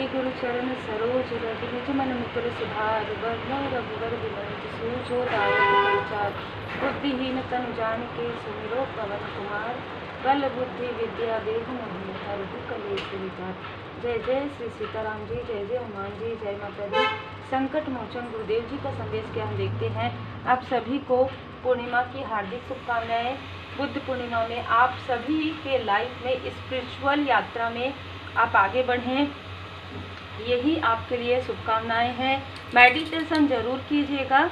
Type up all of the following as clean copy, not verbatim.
गुरु चरण सरोज रज निज मन मुकुर सुधार बरनौ रघुवर बिमल जसु जो दायक फलचार बुद्धिहीन तनु जानिके सुमिरो पवन कुमार बल बुद्धि विद्या देहु मोहि हरहु कलेश विकार। जय जय श्री सीताराम जी, जय जय हनुमान जी, जय माता दी। संकट मोचन गुरुदेव जी का संदेश क्या हम देखते हैं। आप सभी को पूर्णिमा की हार्दिक शुभकामनाएं। बुद्ध पूर्णिमा में आप सभी के लाइफ में स्पिरिचुअल यात्रा में आप आगे बढ़ें, यही आपके लिए शुभकामनाएं हैं। मेडिटेशन जरूर कीजिएगा।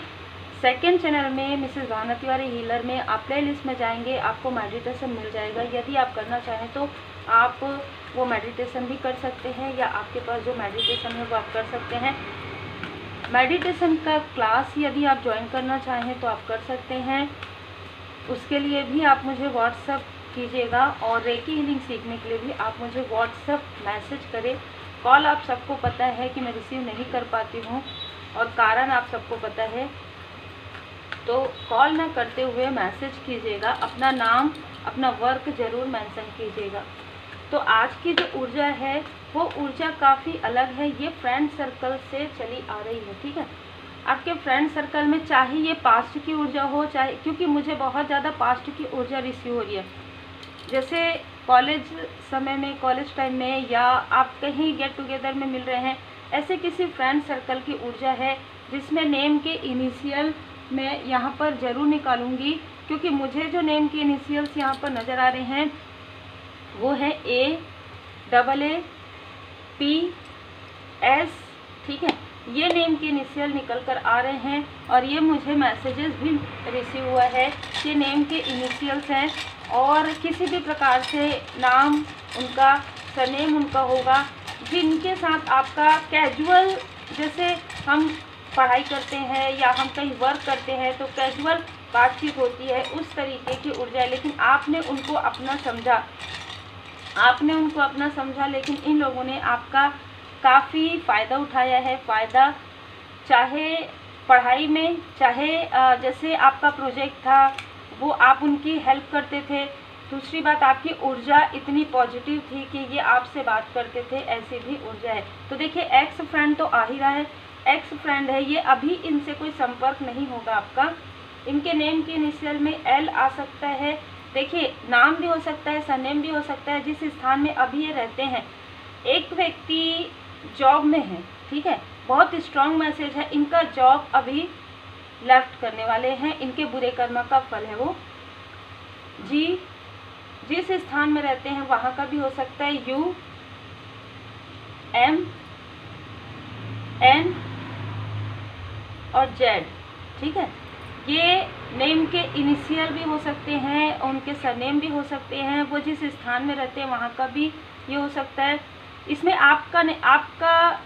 सेकंड चैनल में मिसेस भानु तिवारी हीलर में आप प्ले लिस्ट में जाएंगे, आपको मेडिटेशन मिल जाएगा। यदि आप करना चाहें तो आप वो मेडिटेशन भी कर सकते हैं, या आपके पास जो मेडिटेशन है वो आप कर सकते हैं। मेडिटेशन का क्लास यदि आप ज्वाइन करना चाहें तो आप कर सकते हैं। उसके लिए भी आप मुझे व्हाट्सअप कीजिएगा, और रेकी हीलिंग सीखने के लिए भी आप मुझे व्हाट्सअप मैसेज करें। कॉल आप सबको पता है कि मैं रिसीव नहीं कर पाती हूँ, और कारण आप सबको पता है, तो कॉल ना करते हुए मैसेज कीजिएगा। अपना नाम, अपना वर्क ज़रूर मेंशन कीजिएगा। तो आज की जो ऊर्जा है वो ऊर्जा काफ़ी अलग है। ये फ्रेंड सर्कल से चली आ रही है, ठीक है। आपके फ्रेंड सर्कल में चाहे ये पास्ट की ऊर्जा हो, चाहे, क्योंकि मुझे बहुत ज़्यादा पास्ट की ऊर्जा रिसीव हो रही है। जैसे कॉलेज समय में, कॉलेज टाइम में, या आप कहीं गेट टुगेदर में मिल रहे हैं, ऐसे किसी फ्रेंड सर्कल की ऊर्जा है जिसमें नेम के इनिशियल मैं यहाँ पर ज़रूर निकालूंगी, क्योंकि मुझे जो नेम के इनिशियल्स यहाँ पर नज़र आ रहे हैं वो है AAPS, ठीक है। ये नेम के इनिशियल निकल कर आ रहे हैं, और ये मुझे मैसेजेस भी रिसीव हुआ है कि नेम के इनिशियल्स हैं, और किसी भी प्रकार से नाम उनका, सरनेम उनका होगा, जिनके साथ आपका कैजुअल, जैसे हम पढ़ाई करते हैं या हम कहीं वर्क करते हैं तो कैजुअल बातचीत होती है, उस तरीके की ऊर्जा है। लेकिन आपने उनको अपना समझा, लेकिन इन लोगों ने आपका काफ़ी फ़ायदा उठाया है। फ़ायदा चाहे पढ़ाई में, चाहे जैसे आपका प्रोजेक्ट था वो आप उनकी हेल्प करते थे। दूसरी बात, आपकी ऊर्जा इतनी पॉजिटिव थी कि ये आपसे बात करते थे, ऐसी भी ऊर्जा है। तो देखिए, एक्स फ्रेंड तो आ ही रहा है, एक्स फ्रेंड है ये, अभी इनसे कोई संपर्क नहीं होगा आपका। इनके नेम के इनिशियल में L आ सकता है। देखिए, नाम भी हो सकता है, सरनेम भी हो सकता है, जिस स्थान में अभी ये रहते हैं। एक व्यक्ति जॉब में है, ठीक है, बहुत स्ट्रॉन्ग मैसेज है। इनका जॉब अभी लेफ्ट करने वाले हैं, इनके बुरे कर्म का फल है वो। जी, जिस स्थान में रहते हैं वहाँ का भी हो सकता है, UMN और Z, ठीक है। ये नेम के इनिशियल भी हो सकते हैं, उनके सरनेम भी हो सकते हैं। वो जिस स्थान में रहते हैं वहाँ का भी ये हो सकता है। इसमें आपका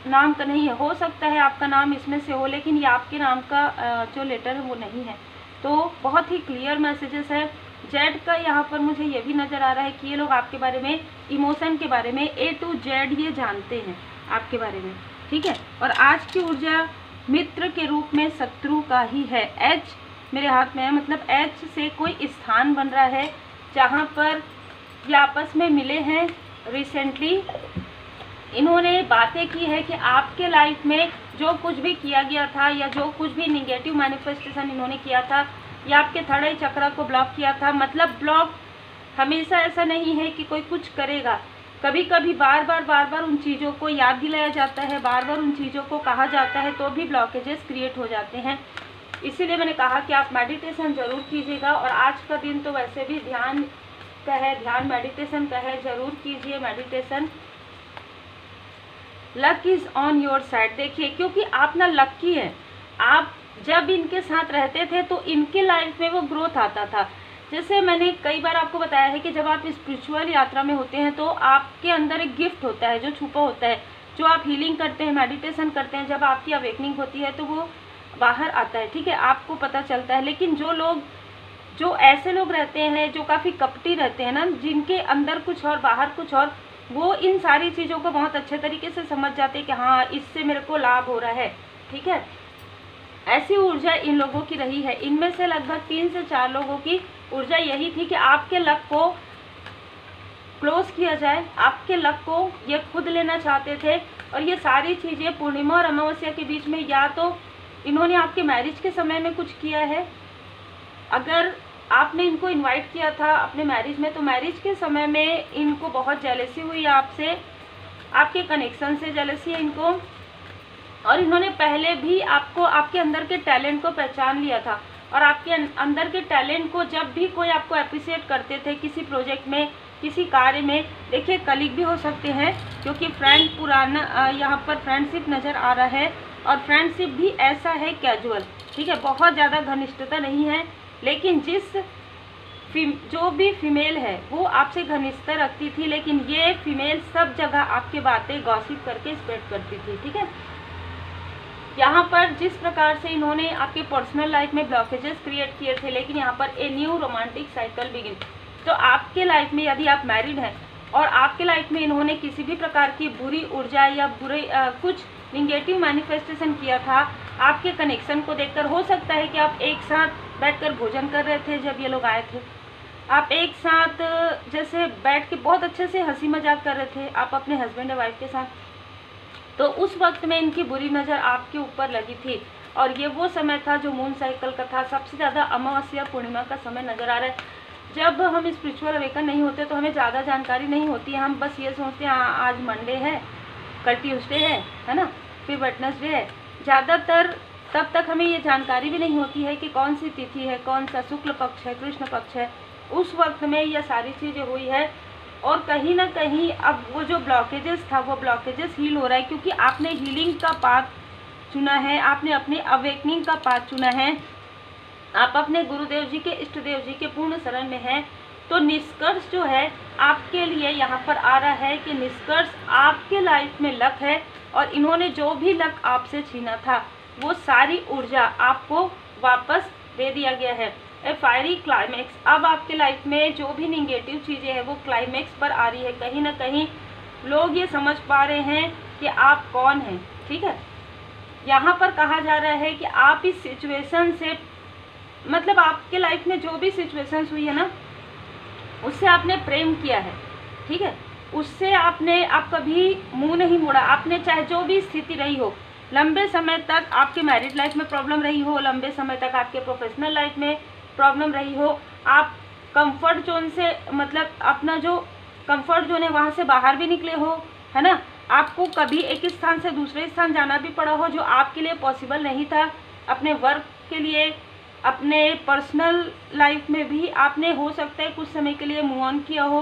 नाम का नहीं है, हो सकता है आपका नाम इसमें से हो, लेकिन ये आपके नाम का जो लेटर है वो नहीं है। तो बहुत ही क्लियर मैसेजेस है। जेड का यहाँ पर मुझे ये भी नज़र आ रहा है कि ये लोग आपके बारे में, इमोशन के बारे में A to Z ये जानते हैं आपके बारे में, ठीक है। और आज की ऊर्जा मित्र के रूप में शत्रु का ही है। H मेरे हाथ में है, मतलब H से कोई स्थान बन रहा है जहाँ पर ये आपस में मिले हैं रिसेंटली। इन्होंने बातें की है कि आपके लाइफ में जो कुछ भी किया गया था, या जो कुछ भी निगेटिव मैनिफेस्टेशन इन्होंने किया था, या आपके थर्ड आई चक्र को ब्लॉक किया था। मतलब ब्लॉक हमेशा ऐसा नहीं है कि कोई कुछ करेगा, कभी कभी बार बार उन चीज़ों को याद दिलाया जाता है, बार बार उन चीज़ों को कहा जाता है, तो भी ब्लॉकेजेस क्रिएट हो जाते हैं। इसीलिए मैंने कहा कि आप मेडिटेशन ज़रूर कीजिएगा। और आज का दिन तो वैसे भी ध्यान का है, ध्यान मेडिटेशन का है, ज़रूर कीजिए meditation. Luck is on your side. देखिए, क्योंकि आप ना लक्की हैं। आप जब इनके साथ रहते थे तो इनके लाइफ में वो ग्रोथ आता था। जैसे मैंने कई बार आपको बताया है कि जब आप स्पिरिचुअल यात्रा में होते हैं तो आपके अंदर एक गिफ्ट होता है जो छुपा होता है, जो आप हीलिंग करते हैं, मेडिटेशन करते हैं, जब आपकी अवेकनिंग होती है तो वो बाहर आता है, ठीक है, आपको पता चलता है। लेकिन जो ऐसे लोग रहते हैं जो काफ़ी कपटी रहते हैं ना, जिनके अंदर कुछ और बाहर कुछ और, वो इन सारी चीज़ों को बहुत अच्छे तरीके से समझ जाते हैं कि हाँ, इससे मेरे को लाभ हो रहा है, ठीक है। ऐसी ऊर्जा इन लोगों की रही है। इनमें से लगभग 3 से 4 लोगों की ऊर्जा यही थी कि आपके लक को क्लोज किया जाए। आपके लक को ये खुद लेना चाहते थे और ये सारी चीज़ें पूर्णिमा और अमावस्या के बीच में या तो इन्होंने आपके मैरिज के समय में कुछ किया है, अगर आपने इनको इनवाइट किया था अपने मैरिज में तो मैरिज के समय में इनको बहुत जेलसी हुई आपसे, आपके कनेक्शन से जेलसी है इनको, और इन्होंने पहले भी आपको आपके अंदर के टैलेंट को पहचान लिया था और आपके अंदर के टैलेंट को जब भी कोई आपको अप्रिशिएट करते थे किसी प्रोजेक्ट में, किसी कार्य में, देखिए कलीग भी हो सकते हैं क्योंकि फ्रेंड पुराना यहाँ पर फ्रेंडशिप नज़र आ रहा है और फ्रेंडशिप भी ऐसा है कैजुअल, ठीक है, बहुत ज़्यादा घनिष्ठता नहीं है, लेकिन जो भी फीमेल है वो आपसे घनिष्ठता रखती थी, लेकिन ये फीमेल सब जगह आपके बातें गॉसिप करके स्प्रेड करती थी, ठीक है। यहाँ पर जिस प्रकार से इन्होंने आपके पर्सनल लाइफ में ब्लॉकेजेस क्रिएट किए थे, लेकिन यहाँ पर a new romantic cycle begin. तो आपके लाइफ में यदि आप मैरिड हैं और आपके लाइफ में इन्होंने किसी भी प्रकार की बुरी ऊर्जा या बुरे कुछ निगेटिव मैनिफेस्टेशन किया था आपके कनेक्शन को देखकर, हो सकता है कि आप एक साथ बैठकर भोजन कर रहे थे जब ये लोग आए थे, आप एक साथ जैसे बैठ के बहुत अच्छे से हंसी मजाक कर रहे थे आप अपने हस्बैंड या वाइफ के साथ, तो उस वक्त में इनकी बुरी नज़र आपके ऊपर लगी थी और ये वो समय था जो मून साइकिल का था, सबसे ज़्यादा अमावस्या पूर्णिमा का समय नज़र आ रहा है। जब हम स्पिरिचुअल अवेकन नहीं होते तो हमें ज़्यादा जानकारी नहीं होती है, हम बस ये सोचते हैं आज मंडे है, कल ट्यूसडे है ना, फिर वेडनेसडे है, ज़्यादातर तब तक हमें ये जानकारी भी नहीं होती है कि कौन सी तिथि है, कौन सा शुक्ल पक्ष है, कृष्ण पक्ष है। उस वक्त में यह सारी चीज़ें हुई है और कहीं ना कहीं अब वो जो ब्लॉकेजेस था वो ब्लॉकेजेस हील हो रहा है क्योंकि आपने हीलिंग का पाथ चुना है, आपने अपने अवेकनिंग का पाथ चुना है, आप अपने गुरुदेव जी के इष्ट देव जी के पूर्ण शरण में हैं। तो निष्कर्ष जो है आपके लिए यहाँ पर आ रहा है कि निष्कर्ष आपके लाइफ में लक है और इन्होंने जो भी लक आपसे छीना था वो सारी ऊर्जा आपको वापस दे दिया गया है। ए फायरी क्लाइमैक्स, अब आपके लाइफ में जो भी निगेटिव चीज़ें हैं वो क्लाइमैक्स पर आ रही है। कहीं ना कहीं लोग ये समझ पा रहे हैं कि आप कौन हैं, ठीक है। यहाँ पर कहा जा रहा है कि आप इस सिचुएशन से, मतलब आपके लाइफ में जो भी सिचुएशंस हुई है ना उससे आपने प्रेम किया है, ठीक है, उससे आप कभी मुंह नहीं मोड़ा, आपने चाहे जो भी स्थिति रही हो, लंबे समय तक आपके मैरिड लाइफ में प्रॉब्लम रही हो, लंबे समय तक आपके प्रोफेशनल लाइफ में प्रॉब्लम रही हो, आप कंफर्ट जोन से, मतलब अपना जो कंफर्ट जोन है वहाँ से बाहर भी निकले हो, है ना, आपको कभी एक स्थान से दूसरे स्थान जाना भी पड़ा हो जो आपके लिए पॉसिबल नहीं था, अपने वर्क के लिए, अपने पर्सनल लाइफ में भी आपने हो सकता है कुछ समय के लिए मूव ऑन किया हो,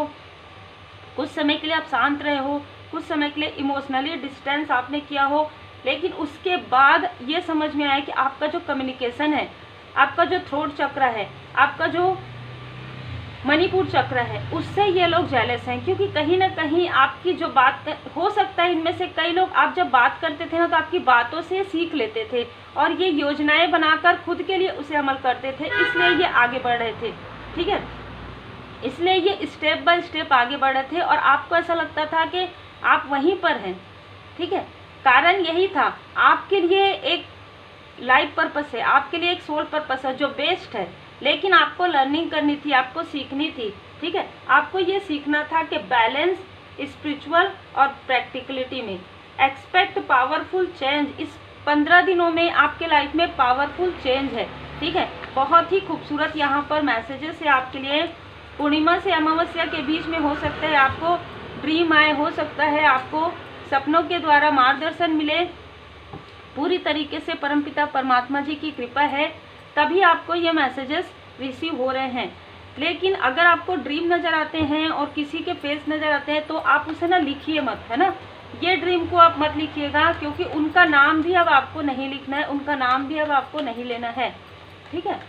कुछ समय के लिए आप शांत रहे हो, कुछ समय के लिए इमोशनली डिस्टेंस आपने किया हो, लेकिन उसके बाद ये समझ में आया कि आपका जो कम्युनिकेशन है, आपका जो थ्रोट चक्र है, आपका जो मणिपुर चक्र है, उससे ये लोग जेलस हैं क्योंकि कहीं ना कहीं आपकी जो बात, हो सकता है इनमें से कई लोग आप जब बात करते थे ना तो आपकी बातों से सीख लेते थे और ये योजनाएं बनाकर खुद के लिए उसे अमल करते थे, इसलिए ये आगे बढ़ रहे थे, ठीक है, इसलिए ये स्टेप बाय स्टेप आगे बढ़ रहे थे और आपको ऐसा लगता था कि आप वहीं पर हैं, ठीक है। कारण यही था, आपके लिए एक लाइफ पर्पस है, आपके लिए एक सोल पर्पस है जो बेस्ट है, लेकिन आपको लर्निंग करनी थी, आपको सीखनी थी, ठीक है, आपको ये सीखना था कि बैलेंस स्पिरिचुअल और प्रैक्टिकलिटी में। एक्सपेक्ट पावरफुल चेंज, इस 15 दिनों में आपके लाइफ में पावरफुल चेंज है, ठीक है। बहुत ही खूबसूरत यहाँ पर मैसेजेस है आपके लिए। पूर्णिमा से अमावस्या के बीच में हो सकता है आपको ड्रीम आए, हो सकता है आपको सपनों के द्वारा मार्गदर्शन मिले, पूरी तरीके से परमपिता परमात्मा जी की कृपा है तभी आपको ये मैसेजेस रिसीव हो रहे हैं। लेकिन अगर आपको ड्रीम नज़र आते हैं और किसी के फेस नज़र आते हैं तो आप उसे ना लिखिए मत, है ना, ये ड्रीम को आप मत लिखिएगा क्योंकि उनका नाम भी अब आपको नहीं लिखना है, उनका नाम भी अब आपको नहीं लेना है, ठीक है।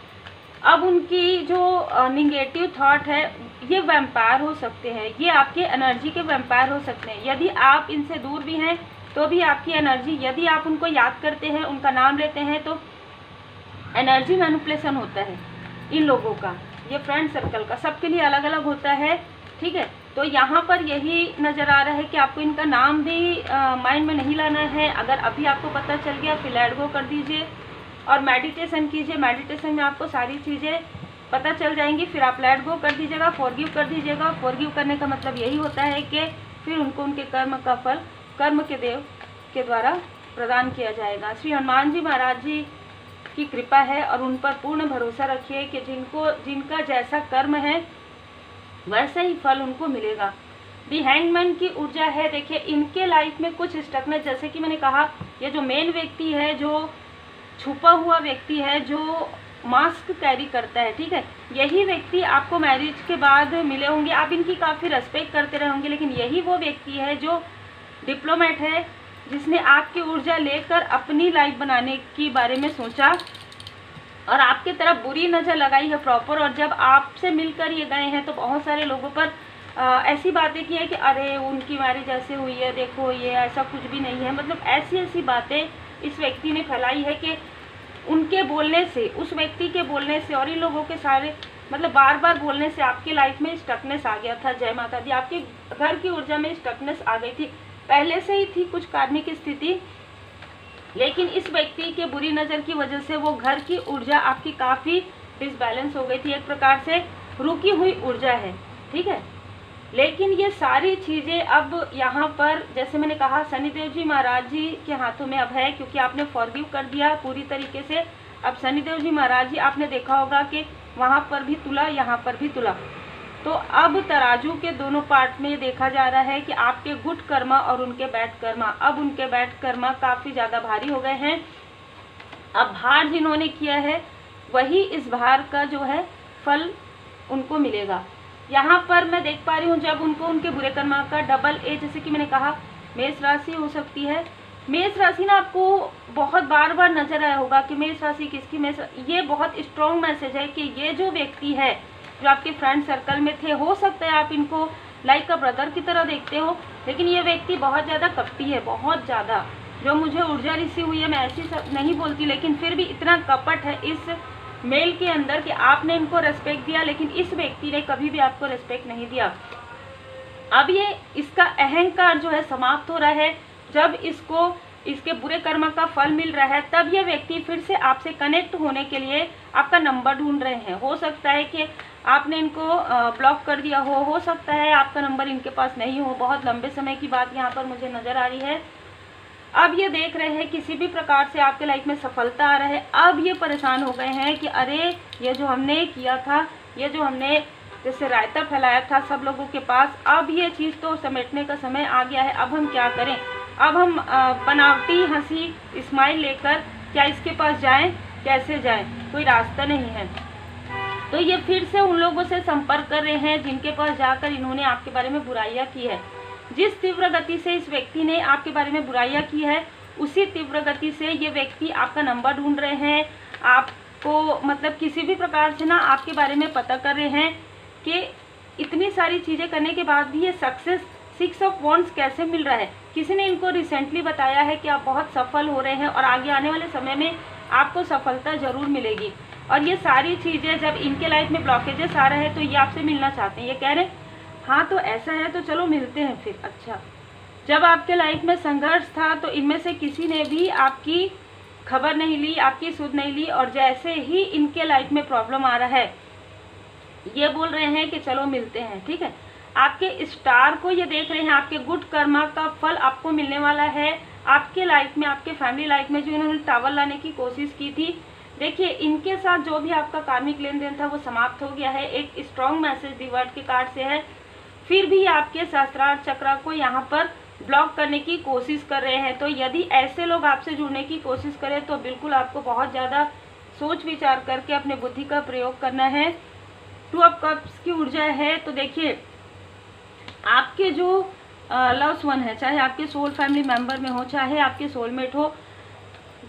अब उनकी जो निगेटिव थॉट है ये वैम्पायर हो सकते हैं, ये आपके एनर्जी के वैम्पायर हो सकते हैं। यदि आप इनसे दूर भी हैं तो भी आपकी एनर्जी, यदि आप उनको याद करते हैं, उनका नाम लेते हैं तो एनर्जी मैनिपुलेशन होता है इन लोगों का, ये फ्रेंड सर्कल का सबके लिए अलग अलग होता है, ठीक है। तो यहाँ पर यही नज़र आ रहा है कि आपको इनका नाम भी माइंड में नहीं लाना है। अगर अभी आपको पता चल गया फिर लेट गो कर दीजिए और मेडिटेशन कीजिए। मेडिटेशन में आपको सारी चीज़ें पता चल जाएंगी, फिर आप लेट गो कर दीजिएगा, फॉरगिव कर दीजिएगा। फॉरगिव करने का मतलब यही होता है कि फिर उनको उनके कर्म का फल कर्म के देव के द्वारा प्रदान किया जाएगा। श्री हनुमान जी महाराज जी की कृपा है और उन पर पूर्ण भरोसा रखिए कि जिनका जैसा कर्म है वैसा ही फल उनको मिलेगा। दी हैंगमैन की ऊर्जा है, देखिए इनके लाइफ में कुछ स्टकनेस, जैसे कि मैंने कहा ये जो मेन व्यक्ति है, जो छुपा हुआ व्यक्ति है, जो मास्क कैरी करता है, ठीक है, यही व्यक्ति आपको मैरिज के बाद मिले होंगे। आप इनकी काफ़ी रेस्पेक्ट करते रहे होंगे, लेकिन यही वो व्यक्ति है जो डिप्लोमेट है, जिसने आपकी ऊर्जा लेकर अपनी लाइफ बनाने के बारे में सोचा और आपके तरफ बुरी नज़र लगाई है प्रॉपर। और जब आपसे मिलकर ये गए हैं तो बहुत सारे लोगों पर ऐसी बातें की है कि अरे उनकी मैरिज ऐसे हुई है, देखो ये ऐसा कुछ भी नहीं है, मतलब ऐसी बातें इस व्यक्ति ने फैलाई है कि उनके बोलने से, उस व्यक्ति के बोलने से और इन लोगों के सारे मतलब बार बार बोलने से आपकी लाइफ में स्टकनेस आ गया था। जय माता दी, आपके घर की ऊर्जा में स्टकनेस आ गई थी, पहले से ही थी कुछ कार्मिक स्थिति, लेकिन इस व्यक्ति के बुरी नज़र की वजह से वो घर की ऊर्जा आपकी काफ़ी डिसबैलेंस हो गई थी, एक प्रकार से रुकी हुई ऊर्जा है, ठीक है। लेकिन ये सारी चीज़ें अब यहाँ पर जैसे मैंने कहा शनिदेव जी महाराज जी के हाथों में अब है, क्योंकि आपने फॉरगिव कर दिया पूरी तरीके से। अब शनिदेव जी महाराज जी आपने देखा होगा कि वहाँ पर भी तुला, यहाँ पर भी तुला, तो अब तराजू के दोनों पार्ट में देखा जा रहा है कि आपके गुड कर्मा और उनके बैड कर्मा, अब उनके बैड कर्मा काफ़ी ज़्यादा भारी हो गए हैं। अब भार जिन्होंने किया है वही इस भार का जो है फल उनको मिलेगा। यहाँ पर मैं देख पा रही हूँ जब उनको उनके बुरे कर्मा का डबल ए, जैसे कि मैंने कहा मेष राशि हो सकती है। मेष राशि ना आपको बहुत बार बार नजर आया होगा कि मेष राशि किसकी, ये बहुत स्ट्रॉन्ग मैसेज है कि ये जो व्यक्ति है जो आपके फ्रेंड सर्कल में थे, हो सकता है आप इनको लाइक अ ब्रदर की तरह देखते हो, लेकिन ये व्यक्ति बहुत ज़्यादा कपटी है, बहुत ज़्यादा। जो मुझे ऊर्जा रिसीव हुई है, मैं ऐसी नहीं बोलती, लेकिन फिर भी इतना कपट है इस मेल के अंदर कि आपने इनको रेस्पेक्ट दिया, लेकिन इस व्यक्ति ने कभी भी आपको रेस्पेक्ट नहीं दिया। अब ये इसका अहंकार जो है समाप्त हो रहा है। जब इसको इसके बुरे कर्म का फल मिल रहा है, तब ये व्यक्ति फिर से आपसे कनेक्ट होने के लिए आपका नंबर ढूंढ रहे हैं। हो सकता है कि आपने इनको ब्लॉक कर दिया हो सकता है आपका नंबर इनके पास नहीं हो, बहुत लंबे समय की बात यहाँ पर मुझे नज़र आ रही है। अब ये देख रहे हैं किसी भी प्रकार से आपके लाइफ में सफलता आ रहा है, अब ये परेशान हो गए हैं कि अरे ये जो हमने किया था, ये जो हमने जैसे रायता फैलाया था सब लोगों के पास, अब ये चीज़ तो समेटने का समय आ गया है, अब हम क्या करें। अब हम बनावटी हंसी स्माइल लेकर क्या इसके पास जाएं, कैसे जाएं, कोई रास्ता नहीं है। तो ये फिर से उन लोगों से संपर्क कर रहे हैं जिनके पास जाकर इन्होंने आपके बारे में बुराइयां की है। जिस तीव्र गति से इस व्यक्ति ने आपके बारे में बुराइयां की है, उसी तीव्र गति से ये व्यक्ति आपका नंबर ढूंढ रहे हैं, आपको मतलब किसी भी प्रकार से ना आपके बारे में पता कर रहे हैं कि इतनी सारी चीज़ें करने के बाद भी ये सक्सेस 6 ऑफ वॉन्ड्स कैसे मिल रहा है। किसी ने इनको रिसेंटली बताया है कि आप बहुत सफल हो रहे हैं और आगे आने वाले समय में आपको सफलता ज़रूर मिलेगी। और ये सारी चीज़ें जब इनके लाइफ में ब्लॉकेजेस आ रहे हैं तो ये आपसे मिलना चाहते हैं, ये कह रहे हैं हाँ तो ऐसा है तो चलो मिलते हैं फिर। अच्छा, जब आपके लाइफ में संघर्ष था तो इनमें से किसी ने भी आपकी खबर नहीं ली, आपकी सुध नहीं ली, और जैसे ही इनके लाइफ में प्रॉब्लम आ रहा है ये बोल रहे हैं कि चलो मिलते हैं, ठीक है। आपके स्टार को ये देख रहे हैं, आपके गुड कर्मा का फल आपको मिलने वाला है। आपके लाइफ में, आपके फैमिली लाइफ में जो इन्होंने टावर लाने की कोशिश की थी, देखिए इनके साथ जो भी आपका कार्मिक लेन देन था वो समाप्त हो गया है। एक स्ट्रॉन्ग मैसेज दी वर्ड के कार्ड से है। फिर भी आपके सहस्त्रार चक्र को यहाँ पर ब्लॉक करने की कोशिश कर रहे हैं। तो यदि ऐसे लोग आपसे जुड़ने की कोशिश करें तो बिल्कुल आपको बहुत ज़्यादा सोच विचार करके अपने बुद्धि का प्रयोग करना है। 2 ऑफ कप्स की ऊर्जा है, तो देखिए आपके जो लव्स वन है, चाहे आपके सोल फैमिली मेंबर में हो, चाहे आपके सोलमेट हो,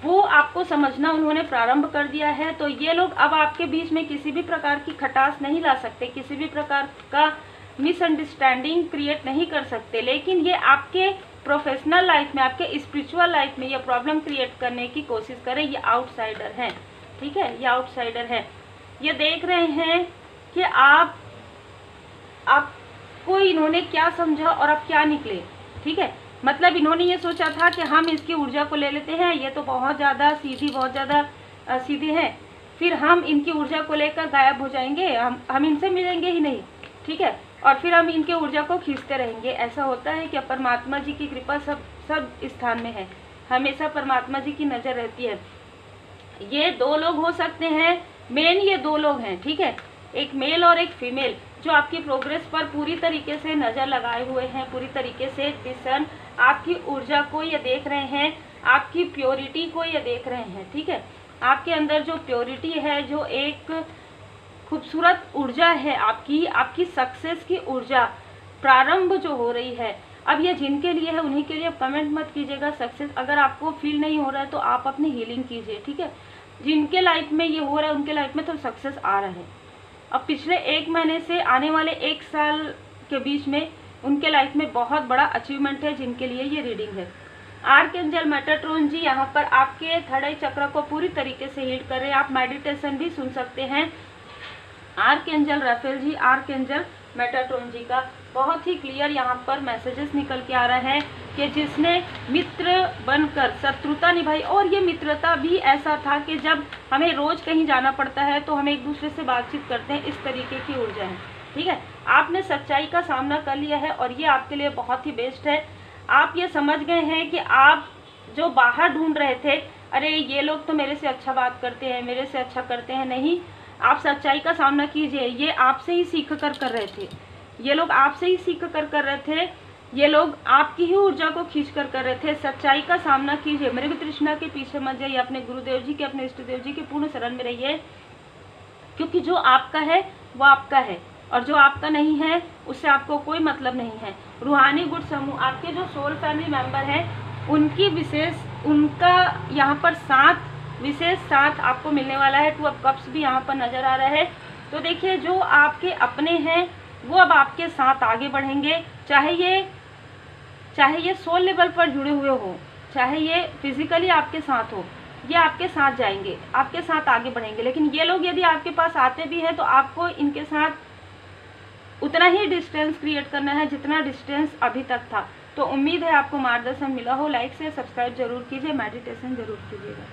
वो आपको समझना उन्होंने प्रारंभ कर दिया है। तो ये लोग अब आपके बीच में किसी भी प्रकार की खटास नहीं ला सकते, किसी भी प्रकार का मिसअंडरस्टैंडिंग क्रिएट नहीं कर सकते, लेकिन ये आपके प्रोफेशनल लाइफ में, आपके स्पिरिचुअल लाइफ में ये प्रॉब्लम क्रिएट करने की कोशिश करें। ये आउटसाइडर हैं, ठीक है, ये आउटसाइडर है। ये देख रहे हैं कि आपको इन्होंने क्या समझा और अब क्या निकले, ठीक है। मतलब इन्होंने ये सोचा था कि हम इसकी ऊर्जा को ले लेते हैं, ये तो बहुत ज़्यादा सीधी, बहुत ज़्यादा सीधे हैं, फिर हम इनकी ऊर्जा को लेकर गायब हो जाएंगे, हम इनसे मिलेंगे ही नहीं, ठीक है। और फिर हम इनके ऊर्जा को खींचते रहेंगे। ऐसा होता है कि परमात्मा जी की कृपा सब स्थान में है, हमेशा परमात्मा जी की नज़र रहती है। ये 2 लोग हो सकते हैं, मेन ये 2 लोग हैं, ठीक है, एक मेल और एक फीमेल, जो आपकी प्रोग्रेस पर पूरी तरीके से नज़र लगाए हुए हैं, पूरी तरीके से दिशन आपकी ऊर्जा को ये देख रहे हैं, आपकी प्योरिटी को ये देख रहे हैं, ठीक है। आपके अंदर जो प्योरिटी है, जो एक खूबसूरत ऊर्जा है आपकी सक्सेस की ऊर्जा प्रारंभ जो हो रही है। अब ये जिनके लिए है उन्हीं के लिए कमेंट मत कीजिएगा सक्सेस, अगर आपको फील नहीं हो रहा है तो आप अपनी हीलिंग कीजिए, ठीक है। जिनके लाइफ में ये हो रहा है उनके लाइफ में तो सक्सेस आ रहा है। अब पिछले 1 महीने से आने वाले 1 साल के बीच में उनके लाइफ में बहुत बड़ा अचीवमेंट है, जिनके लिए ये रीडिंग है। आर्कएंजल मेटाट्रॉन जी यहाँ पर आपके 3rd आई चक्र को पूरी तरीके से हील कर रहे हैं। आप मेडिटेशन भी सुन सकते हैं आर्कएंजल राफेल जी, आर्कएंजल मेटाट्रॉन जी का बहुत ही क्लियर यहाँ पर मैसेजेस निकल के आ रहा है कि जिसने मित्र बनकर शत्रुता निभाई, और ये मित्रता भी ऐसा था कि जब हमें रोज कहीं जाना पड़ता है तो हम एक दूसरे से बातचीत करते हैं, इस तरीके की ऊर्जा है, ठीक है। आपने सच्चाई का सामना कर लिया है और ये आपके लिए बहुत ही बेस्ट है। आप ये समझ गए हैं कि आप जो बाहर ढूंढ रहे थे, अरे ये लोग तो मेरे से अच्छा बात करते हैं, मेरे से अच्छा करते हैं, नहीं, आप सच्चाई का सामना कीजिए। ये आपसे ही सीख कर रहे थे, ये लोग आपसे ही सीख कर रहे थे, ये लोग आपकी ही ऊर्जा को खींच कर रहे थे। सच्चाई का सामना कीजिए, मृग तृष्णा के पीछे मत जाइए, अपने गुरुदेव जी के, अपने इष्ट देव जी के पूर्ण शरण में रहिए, क्योंकि जो आपका है वो आपका है और जो आपका नहीं है उससे आपको कोई मतलब नहीं है। रूहानी गुट समूह, आपके जो सोल फैमिली मेंबर हैं उनकी उनका यहाँ पर विशेष साथ आपको मिलने वाला है। 2 ऑफ कप्स भी यहाँ पर नजर आ रहा है। तो देखिए, जो आपके अपने हैं वो अब आपके साथ आगे बढ़ेंगे, चाहे ये सोल लेवल पर जुड़े हुए हो, चाहे ये फिजिकली आपके साथ हो, ये आपके साथ जाएंगे, आपके साथ आगे बढ़ेंगे। लेकिन ये लोग यदि आपके पास आते भी हैं तो आपको इनके साथ उतना ही डिस्टेंस क्रिएट करना है जितना डिस्टेंस अभी तक था। तो उम्मीद है आपको मार्गदर्शन मिला हो। लाइक से सब्सक्राइब जरूर कीजिए, मेडिटेशन जरूर कीजिएगा।